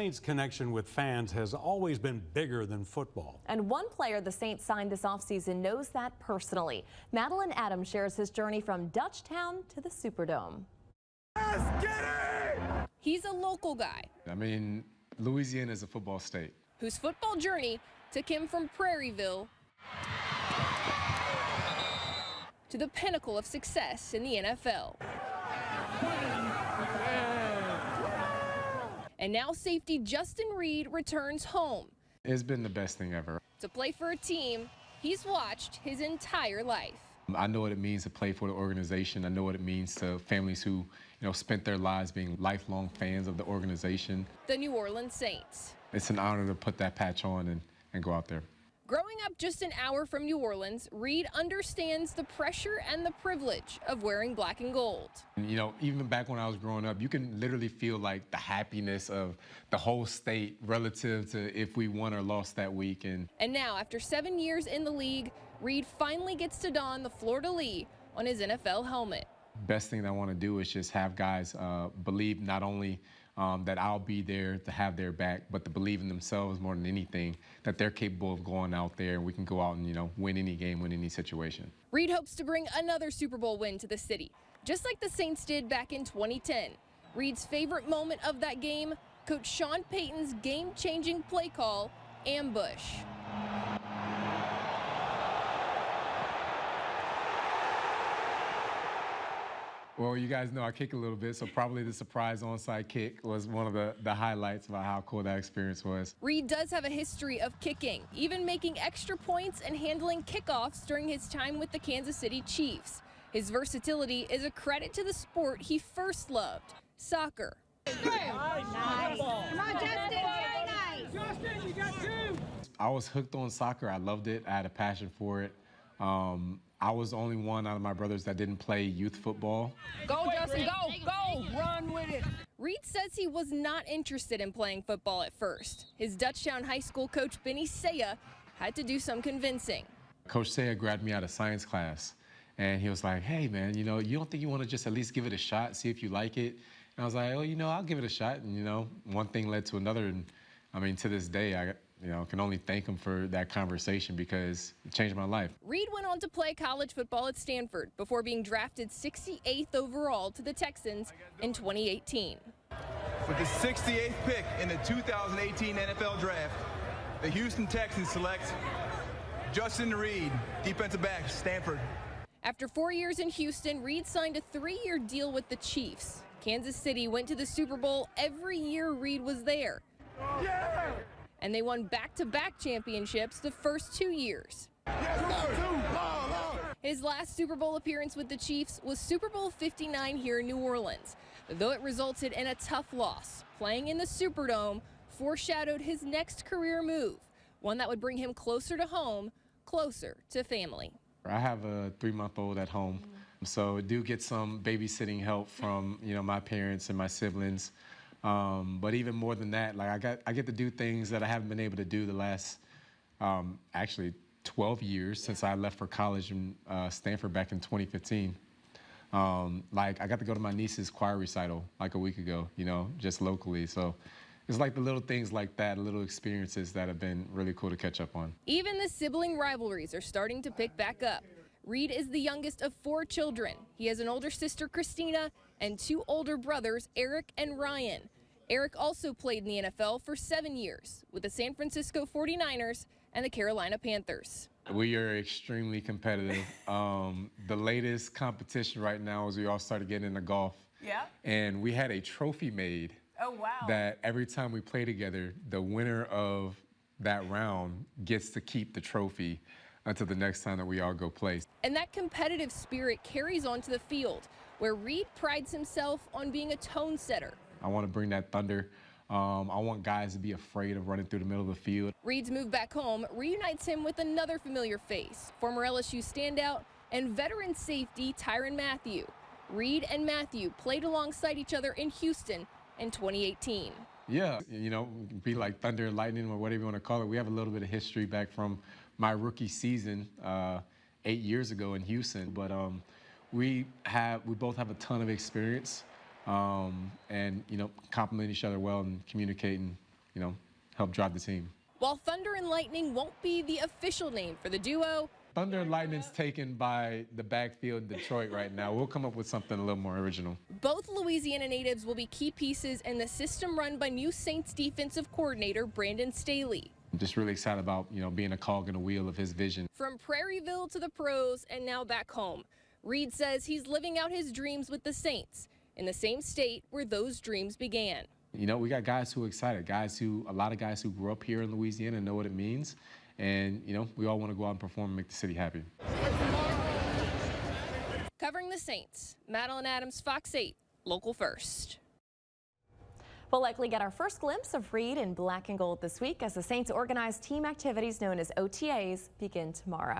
Saints' connection with fans has always been bigger than football. And one player the Saints signed this offseason knows that personally. Madeline Adams shares his journey from Dutchtown to the Superdome. Let's get it! He's a local guy. I mean, Louisiana is a football state. Whose football journey took him from Prairieville to the pinnacle of success in the NFL. And now safety Justin Reid returns home. It's been the best thing ever. To play for a team he's watched his entire life. I know what it means to play for the organization. I know what it means to families who, spent their lives being lifelong fans of the organization. The New Orleans Saints. It's an honor to put that patch on and go out there. Growing up just an hour from New Orleans, Reid understands the pressure and the privilege of wearing black and gold. And, even back when I was growing up, you can literally feel like the happiness of the whole state relative to if we won or lost that week. And now, after 7 years in the league, Reid finally gets to don the fleur-de-lis on his NFL helmet. Best thing that I want to do is just have guys believe not only that I'll be there to have their back, but to believe in themselves more than anything, that they're capable of going out there and we can go out and, win any game, win any situation. Reid hopes to bring another Super Bowl win to the city, just like the Saints did back in 2010. Reid's favorite moment of that game, Coach Sean Payton's game-changing play call, ambush. Well, you guys know I kick a little bit, so probably the surprise onside kick was one of the highlights about how cool that experience was. Reid does have a history of kicking, even making extra points and handling kickoffs during his time with the Kansas City Chiefs. His versatility is a credit to the sport he first loved, soccer. Nice. Come on, Justin. Very nice. Justin, you got two. I was hooked on soccer. I loved it. I had a passion for it. I was the only one out of my brothers that didn't play youth football. Go, Justin, go! Run with it! Reid says he was not interested in playing football at first. His Dutchtown High School coach, Benny Saya, had to do some convincing. Coach Saya grabbed me out of science class, and he was like, hey, man, you don't think you want to just at least give it a shot, see if you like it? And I was like, oh, I'll give it a shot. And, one thing led to another. And, to this day, I can only thank him for that conversation because it changed my life. Reid went on to play college football at Stanford before being drafted 68th overall to the Texans in 2018. With the 68th pick in the 2018 NFL Draft, the Houston Texans select Justin Reid, defensive back, Stanford. After 4 years in Houston, Reid signed a 3-year deal with the Chiefs. Kansas City went to the Super Bowl every year Reid was there. Yeah! And they won back-to-back championships the first 2 years. His last Super Bowl appearance with the Chiefs was Super Bowl 59 here in New Orleans. Though it resulted in a tough loss, playing in the Superdome foreshadowed his next career move, one that would bring him closer to home, closer to family. I have a 3-month-old at home, so I do get some babysitting help from my parents and my siblings. But even more than that, like I get to do things that I haven't been able to do the last actually 12 years since I left for college in Stanford back in 2015. Like I got to go to my niece's choir recital like a week ago, just locally. So it's like the little things like that, little experiences that have been really cool to catch up on. Even the sibling rivalries are starting to pick back up. Reid is the youngest of 4 children. He has an older sister, Christina, and 2 older brothers, Eric and Ryan. Eric also played in the NFL for 7 years with the San Francisco 49ers and the Carolina Panthers. We are extremely competitive. The latest competition right now is we all started getting into golf. Yeah. And we had a trophy made. Oh, wow. That every time we play together, the winner of that round gets to keep the trophy until the next time that we all go play. And that competitive spirit carries on to the field, where Reid prides himself on being a tone setter. I want to bring that thunder. I want guys to be afraid of running through the middle of the field. Reid's move back home reunites him with another familiar face, former LSU standout and veteran safety Tyrann Mathieu. Reid and Mathieu played alongside each other in Houston in 2018. Yeah, be like thunder and lightning or whatever you want to call it. We have a little bit of history back from my rookie season 8 years ago in Houston, but we both have a ton of experience and complement each other well and communicate and help drive the team. While Thunder and Lightning won't be the official name for the duo, Thunder and Lightning's taken by the backfield Detroit right now. We'll come up with something a little more original. both Louisiana natives will be key pieces in the system run by new Saints defensive coordinator Brandon Staley. I'm just really excited about, being a cog in the wheel of his vision. From Prairieville to the pros and now back home, Reid says he's living out his dreams with the Saints in the same state where those dreams began. We got guys who are excited, a lot of guys who grew up here in Louisiana and know what it means. And, we all want to go out and perform and make the city happy. Covering the Saints, Madeline Adams, Fox 8, Local First. We'll likely get our first glimpse of Reid in black and gold this week as the Saints organize team activities known as OTAs begin tomorrow.